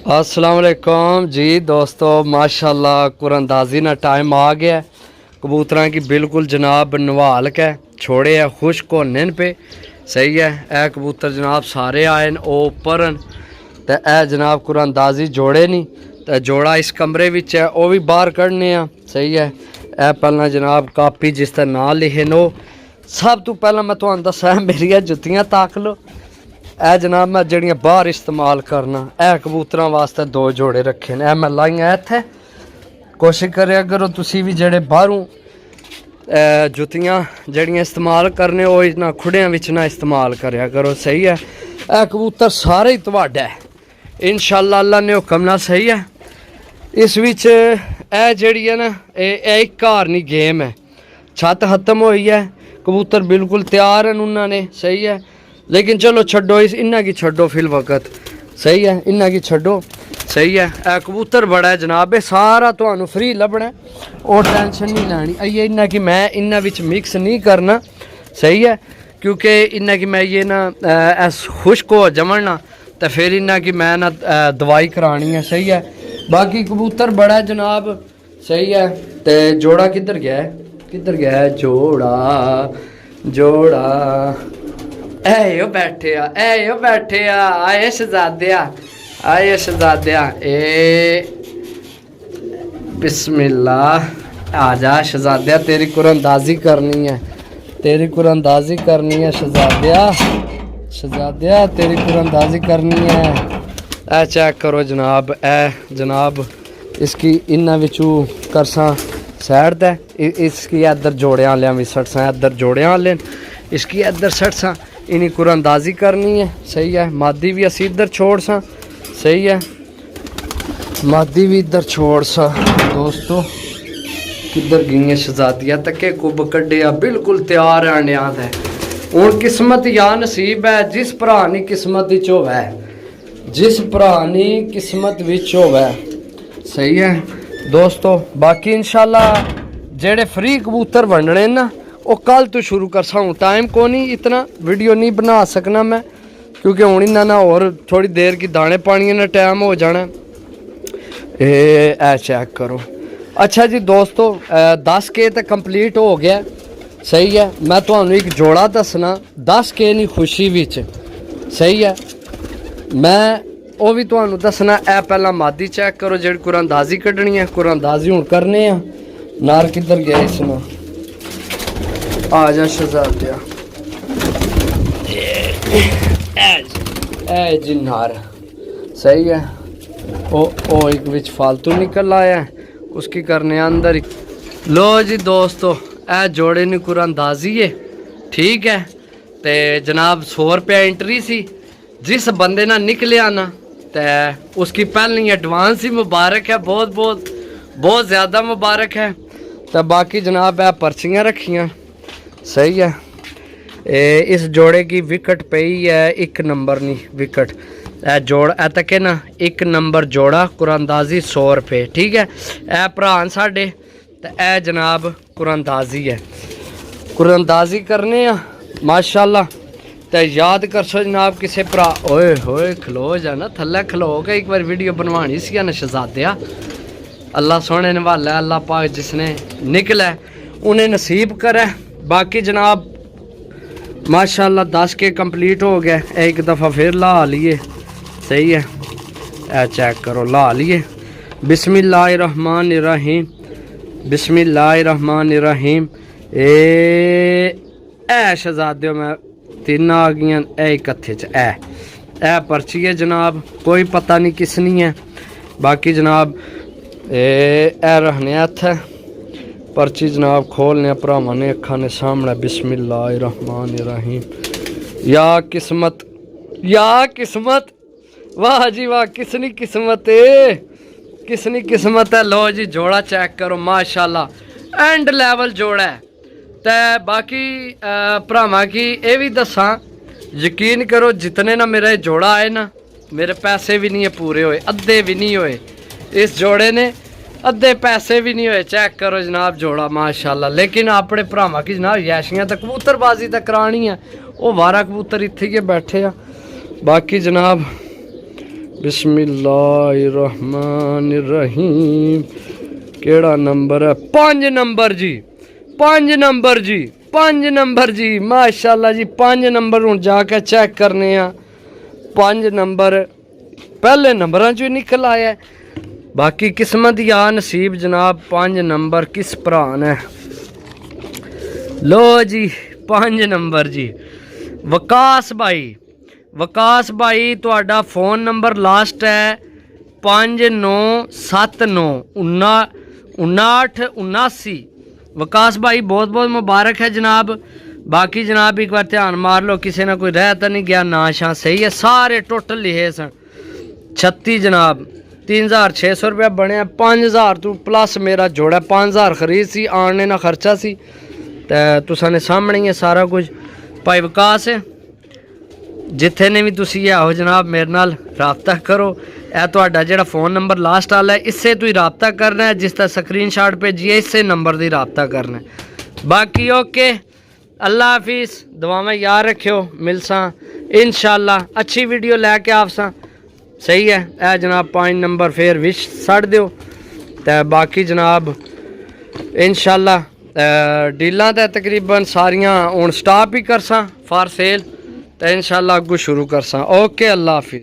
अस्सलाम वालेकुम जी दोस्तों, माशाल्लाह कुरानंदाजी ना टाइम आ गया। कबूतरा की बिल्कुल जनाब नवाल के छोड़े है, खुश्क होने पे सही है। ए कबूतर जनाब सारे आए न ओ उपर तो ए जनाब कुरानंदाजी जोड़े नहीं तो जोड़ा इस कमरे विच है, वो भी बाहर कढ़ने सही है। ए पहला जनाब कापी जिस तरह ना लिखे नो, सब तो पहला मैं तुहानू दसा मेरिया जुत्तियां तक लो। ए जनाब मैं जड़ियाँ बाहर इस्तेमाल करना, ए कबूतरों वास्ते दो जोड़े रखे ने, मैं लाइया इत्थे। कोशिश करें करो तुसी भी जड़े बाहरों जुत्तियां जड़ियाँ इस्तेमाल करने हो इन्हां खुड़ियां विच ना इस्तेमाल करया करो, सही है। ए कबूतर सारे ही तुहाडा है इंशाअल्लाह, अल्लाह ने हुक्म ना, सही है। इस विच ए जड़ी है ना एक घर नहीं गेम है। छत खत्म हुई है, कबूतर बिल्कुल तैयार हैं उन्होंने, सही है। लेकिन चलो छड्डो इन्ना की छड्डो फिल वक्त, सही है, इन्ना की छड्डो, सही है। ए कबूतर बड़ा है जनाब, ये सारा तुहानू फ्री लभना और टेंशन नहीं लैनी। ये इन्ना की मैं इन्ना विच मिक्स नहीं करना, सही है, क्योंकि इन्ना की मैं ये ना खुश्क हो जमन ना तो फिर इन्ना की मैं ना दवाई करानी है, सही है। बाकी कबूतर बड़ा है जनाब, सही है। तो जोड़ा किधर गया है, किधर गया है जोड़ा? जोड़ा ऐ बैठे आए शहजादिया, आए शहजादिया। ए बिस्मिल्लाह, आजा शहजादिया, तेरी कुरानंदाजी करनी है, तेरी कुरानंदाजी करनी है शहजादिया, शहजादिया तेरी कुरानंदाजी करनी है। ए चेक करो जनाब, ए जनाब इसकी इन्ना विचू करसा सैड ते इसकी इधर जोड़ियां वाले भी सटसा, इधर जोड़ियां वाले इसकी इधर सटसा, इन्हीं कुरानंदाजी करनी है, सही है। मादी भी असी इधर छोड़ सा, सही है, मादी भी इधर छोड़ सा। दोस्तों किधर गई है शहजादियाँ, तके कुब कड्डिया, बिल्कुल तैयार आने है। हुण किस्मत या नसीब है, जिस भरा नी किस्मत विच होवे, जिस भरा नी किस्मत विच होवे, सही है दोस्तों। बाकी इंशाल्लाह जेड़े फ्री कबूतर बनने ना वो कल तो शुरू कर सा, टाइम को नहीं इतना वीडियो नहीं बना सकना मैं, क्योंकि हूँ इन्ना ना और थोड़ी देर की दाने पानी ना टाइम हो जाना। ए चेक करो। अच्छा जी दोस्तों, 10K तो कंप्लीट हो गया, सही है। मैं तुहानू एक जोड़ा दसना 10K नहीं खुशी विच, सही है। मैं वो भी तुहानू दसना। ए पहला मादी चेक करो जी कुरानंदाजी कढ़नी है, कुरानंदाजी हूँ करने आ। नार किधर गया इसमें, आ जा शहजादिया, ए जी नार, सही है। ओ एक विच फालतू निकल आया, उसकी करने अंदर ही। लो जी दोस्तों, ए जोड़े ने कुरानंदाजी है, ठीक है। तो जनाब 100 रुपया एंट्री सी, जिस बंदे ना निकलिया ना तो उसकी पहली एडवांस ही मुबारक है, बहुत बहुत बहुत ज़्यादा मुबारक है। तो बाकी जनाब है पर्चियाँ रखियाँ, सही है। इस जोड़े की विकेट पई है 1 नंबर नहीं विकेट, ए जोड़ ए तक है ना 1 नंबर जोड़ा, कुरानंदाजी 100 रुपये, ठीक है। ए भरा साढ़े तो ए जनाब कुरानंदाजी है, कुरानंदाजी करने माशाल्लाह। तो याद कर सो जनाब किसे भरा, ओए होए खलो जा ना थल्ले खलो के एक बार वीडियो बनवानी सी ना शहजादिया। अल्लाह सोने ने वाला, अल्लाह पाक जिसने निकला उन्हें नसीब करे। बाकी जनाब माशाल्लाह 10K कंप्लीट हो गया, एक दफ़ा फिर ला लिए, सही है। ए चेक करो ला लिए। बिस्मिल्लाहिर्रहमानिर्रहीम, बिस्मिल्लाहिर्रहमानिर्रहीम। ए शहजादियों में 3 आ गई, एक हथे च ए पर्ची है जनाब, कोई पता नहीं किसनी है। बाकी जनाब ए रहने हथ पर्ची जनाब खोलने भरावां ने अखा ने सामने। बिस्मिल्लाहिर्रहमानिर्रहीम। या किस्मत, या किस्मत, वाह जी वाह, किसनी किस्मत है, किसनी किस्मत है। लो जी जोड़ा चेक करो माशाल्लाह, एंड लेवल जोड़ा है। तो बाकी भरावां की ये भी दसा, यकीन करो जितने ना मेरा जोड़ा आए ना, मेरे पैसे भी नहीं है पूरे होए, अद्धे भी नहीं होए, इस जोड़े ने अद्धे पैसे भी नहीं हुए। चेक करो जनाब जोड़ा माशाल्लाह। लेकिन अपने भरावां की जनाब यैशियां तो कबूतरबाजी तो करानी है, वो 12 कबूतर इत्थे ही बैठे आ। बाकी जनाब बिस्मिल्लाहिर्रहमानिर्रहीम। केड़ा नंबर है? 5 नंबर जी, 5 नंबर जी, 5 नंबर जी, माशाल्लाह जी। 5 नंबर हूँ जाके चेक करने आ। 5 नंबर पहले नंबरां चों निकल आया। बाकी किस्मत या नसीब जनाब। 5 नंबर किस भरा ने? लो जी 5 नंबर जी। वकास भाई, वकास भाई तुहाडा फ़ोन नंबर लास्ट है 5979 5979। वकास भाई बहुत बहुत मुबारक है जनाब। बाकी जनाब एक बार ध्यान मार लो, किसी ना कोई रह तो नहीं गया, ना शां सही है, सारे टोटल लिखे सन 36 जनाब। 3600 रुपया बनया। 5000 तू प्लस मेरा जोड़ा 5000 खरीद सी, आने ना खर्चा सी, तो तुसा ने सामने ही है सारा कुछ। भाई विकास जिथे ने भी तुसी आओ जनाब मेरे नाल राबता करो। यह तुहाडा जिहड़ा फ़ोन नंबर लास्ट वाला है, इससे तू राबता करना है, जिसका स्क्रीनशॉट भेजिए इसे नंबर की राबता करना है। बाकी ओके, अल्लाह हाफिज़, दुआवां याद रखियो, मिलसा इंशाअल्लाह अच्छी वीडियो लैके आपसा। सही है ए जनाब 5 नंबर फिर विश सड़ दियो। तो बाकी जनाब इंशाअल्लाह डीलां तो तकरीबन सारियां हुण स्टॉप ही करसा फॉर सेल, तो इंशाअल्लाह अगू शुरू करसा। ओके, अल्लाह हाफिज़।